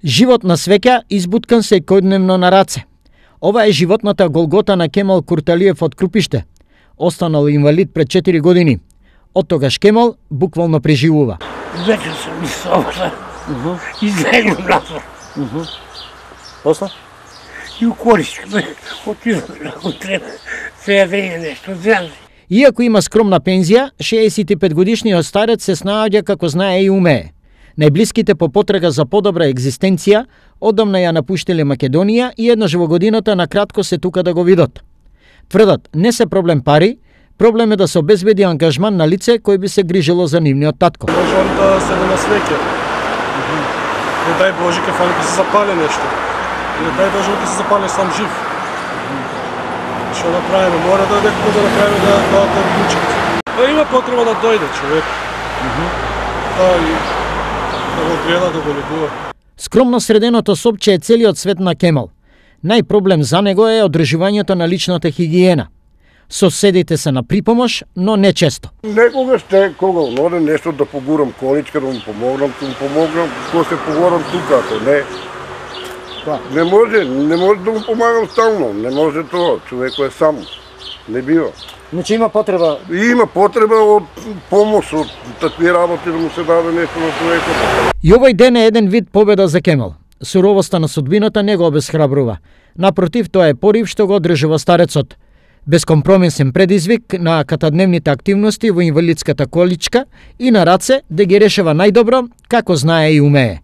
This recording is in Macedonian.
Живот на свеќа избуткан секојдневно на раце. Ова е животната голгота на Кемал Курталиев од Крупиште. Останал инвалид пред 4 години. Од тогаш Кемал буквално преживува. Вече сум и собата. Излегнам назад. После? И укоришме. Отидам ако треба. Сега да е нешто зеле. Иако има скромна пензија, 65 годишниот старец се снаоѓа како знае и умее. Најблиските по потрага за подобра екзистенција одамна ја напуштиле Македонија и еднаш во годината на кратко се тука да го видат. Тврдат, не се проблем пари, проблем е да се обезбеди ангажман на лице кој би се грижело за нивниот татко. Може он да седе на свеќе. Не дај Боже, ке фали се запали нешто. Не дај Боже, ке се запали сам жив. Што направиме? Мора да некој да направиме да одлучи. Па има потреба да дојде човек. Да го гледа, да го легува. Скромно среденото сопче е целиот свет на Кемал. Најпроблем за него е одржувањето на личната хигиена. Соседите се на припомош, но не често. Некогаш кога одам нешто да погурам коничка, да му помогнам, кога се погорам тука, ако не. Не може да му помагам стално, не може тоа, човекот е сам, не бива. Значи има потреба? Има потреба од помош, од такви работи да му се даде нешто на човекот. И овој ден е еден вид победа за Кемал. Суровоста на судбината не го обесхрабрува. Напротив, тоа е порив што го одржува старецот. Безкомпромисен предизвик на катадневните активности во инвалидската количка и на раце да ги решава најдобро како знае и умее.